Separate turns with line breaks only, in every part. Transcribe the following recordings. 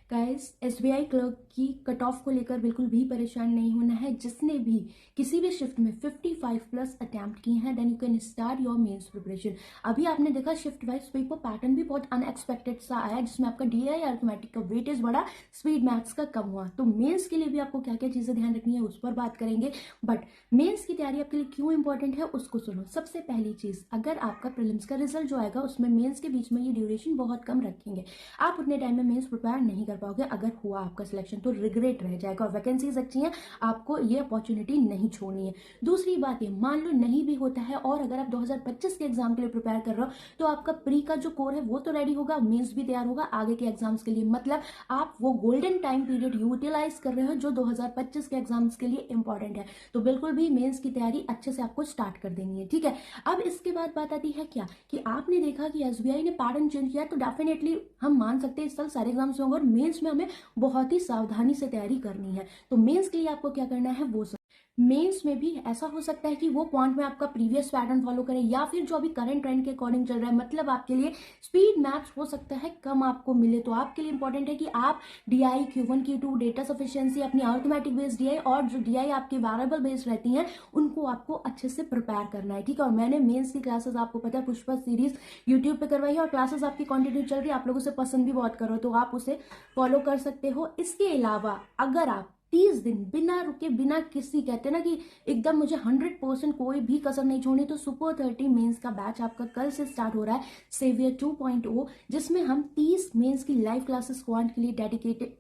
Guys, SBI clerk की cut off को लेकर बिल्कुल भी परेशान नहीं होना है। जिसने भी किसी भी शिफ्ट में 55 प्लस अटेम्प्ट किए हैं, then you can start your mains preparation. अभी आपने देखा शिफ्ट वाइज पेपर पैटर्न भी बहुत अनएक्सपेक्टेड सा आया, जिसमें आपका डीआई अरिथमेटिक का वेटेज बढ़ा, स्पीड मैथ्स का कम हुआ। तो मेंस के लिए भी आपको क्या क्या चीजें ध्यान रखनी है उस पर बात करेंगे। बट मेंस की तैयारी आपके लिए क्यों इंपॉर्टेंट है उसको सुनो। सबसे पहली चीज, अगर आपका प्रीलिम्स का रिजल्ट जो आएगा उसमें मेंस के बीच में ये ड्यूरेशन बहुत कम रखेंगे, आप उतने टाइम में मेंस प्रिपेयर नहीं कर पाओगे। अगर हुआ आपका सिलेक्शन तो रिग्रेट रह जाएगा, और वैकेंसीज अच्छी हैं, आपको ये अपॉर्चुनिटी नहीं छोड़नी है। दूसरी बात ये, मान लो नहीं भी होता है और अगर आप 2025 के एग्जाम के लिए प्रिपेयर कर रहे हो, तो आपका प्री का जो कोर है वो तो रेडी होगा, मेंस भी तैयार होगा आगे के एग्जाम्स के लिए। मतलब आप वो गोल्डन टाइम पीरियड यूटिलाइज कर रहे हो जो 2025 के एग्जाम्स के लिए इंपॉर्टेंट है। तो बिल्कुल भी मेंस की तैयारी अच्छे से आपको स्टार्ट कर देनी है, ठीक है। अब इसके बाद बात आती है क्या, कि आपने देखा कि एसबीआई ने पैटर्न चेंज किया, तो डेफिनेटली हम मान सकते हैं इस साल सारे एग्जाम्स होंगे, और मेंस में हमें बहुत ही सावधानी से तैयारी करनी है। तो मेंस के लिए आपको क्या करना है वो सब। मेंस में भी ऐसा हो सकता है कि वो पॉइंट में आपका प्रीवियस पैटर्न फॉलो करें, या फिर जो अभी करंट ट्रेंड के अकॉर्डिंग चल रहा है। मतलब आपके लिए स्पीड मैथ्स हो सकता है कम आपको मिले, तो आपके लिए इंपॉर्टेंट है कि आप DI Q1 Q2 data sufficiency अपनी अरिथमेटिक बेस्ड डीआई और जो डीआई आपकी वेरिएबल बेस्ड रहती हैं उनको आपको अच्छे से प्रिपेयर करना है, ठीक है। और मैंने मेंस की क्लासेस आपको पता है पुष्पा सीरीज यूट्यूब पे करवाई है, और क्लासेस आपकी कंटिन्यू चल रही है, आप लोगों से पसंद भी बहुत करो, तो आप उसे फॉलो कर सकते हो। इसके अलावा अगर आप 30 दिन बिना रुके, बिना किसी, कहते ना कि एकदम मुझे 100% कोई भी कसर नहीं छोड़नी, तो सुपर 30 मेंस का बैच आपका कल से स्टार्ट हो रहा है, सेवियर 2.0, जिसमें हम 30 मेंस की लाइव क्लासेस क्वांट के लिए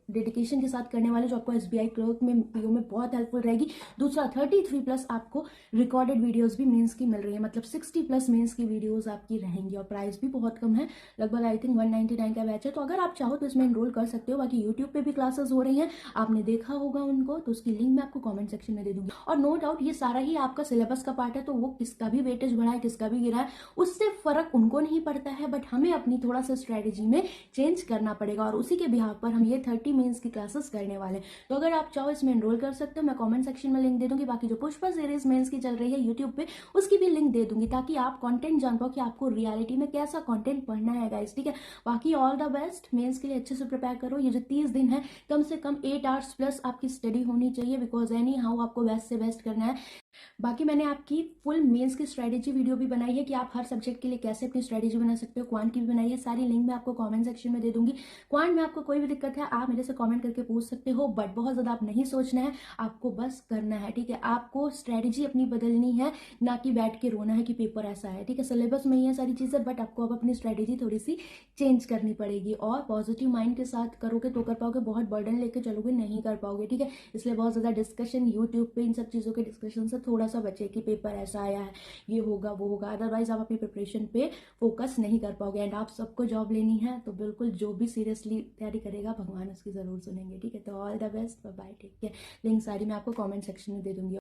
डेडिकेशन के साथ करने वाले, जो आपको एसबीआई क्लर्क में पीओ में बहुत हेल्पफुल रहेगी। दूसरा 33 प्लस आपको रिकॉर्डेड वीडियोस भी मेंस की मिल रही है, मतलब 60 प्लस मेंस की वीडियोस आपकी रहेंगी, और प्राइस भी बहुत कम है, लगभग आई थिंक 199 का बैच है। तो अगर आप चाहो तो इसमें एनरोल कर सकते हो। बाकी यूट्यूब पे भी क्लासेस हो रही हैं, आपने देखा होगा उनको, तो उसकी लिंक मैं आपको कमेंट सेक्शन में दे दूंगी। और नो डाउट ये सारा ही आपका सिलेबस का पार्ट है, तो वो किसका भी वेटेज बढ़ा है किसका भी गिरा है उससे फर्क उनको नहीं पड़ता है, बट हमें अपनी थोड़ा सा स्ट्रेटेजी में चेंज करना पड़ेगा, और उसी के बिहाफ पर हम ये 30 मेंस की क्लासेस करने वाले। तो अगर आप चाहो इसमें एनरोल कर सकते हो, मैं कॉमेंट सेक्शन में लिंक दे दूंगी। बाकी जो पुष्पा सीरीज मेंस की चल रही है यूट्यूब पे, उसकी भी लिंक दे दूंगी, ताकि आप कंटेंट जान पाओ कि आपको रियलिटी में कैसा कंटेंट पढ़ना है गाइस, ठीक है। बाकी ऑल द बेस्ट, मेंस के लिए अच्छे से प्रिपेयर करो। ये जो 30 दिन है, कम से कम 8 आवर्स प्लस आपकी स्टडी होनी चाहिए, बिकॉज एनी हाउ आपको बेस्ट से बेस्ट करना है। बाकी मैंने आपकी फुल मेंस की स्ट्रेटेजी वीडियो भी बनाई है कि आप हर सब्जेक्ट के लिए कैसे अपनी स्ट्रेटेजी बना सकते हो, क्वांट की भी बनाई है, सारी लिंक मैं आपको कमेंट सेक्शन में दे दूंगी। क्वांट में आपको कोई भी दिक्कत है आप मेरे से कमेंट करके पूछ सकते हो, बट बहुत ज़्यादा आप नहीं सोचना है, आपको बस करना है, ठीक है। आपको स्ट्रेटेजी अपनी बदलनी है, ना कि बैठ के रोना है कि पेपर ऐसा है, ठीक है। सिलेबस में ही है सारी चीज़ें, बट आपको अब अपनी स्ट्रेटेजी थोड़ी सी चेंज करनी पड़ेगी, और पॉजिटिव माइंड के साथ करोगे तो कर पाओगे, बहुत बर्डन लेके चलोगे नहीं कर पाओगे, ठीक है। इसलिए बहुत ज़्यादा डिस्कशन यूट्यूब पे इन सब चीज़ों के डिस्कशन से थोड़ा सा बचे, कि पेपर ऐसा आया है, ये होगा वो होगा, अदरवाइज आप अपनी प्रिपरेशन पे फोकस नहीं कर पाओगे। एंड आप सबको जॉब लेनी है, तो बिल्कुल जो भी सीरियसली तैयारी करेगा भगवान उसकी जरूर सुनेंगे, ठीक है। तो all the best, bye bye, take care. Link सारी मैं आपको कमेंट सेक्शन में दे दूंगी।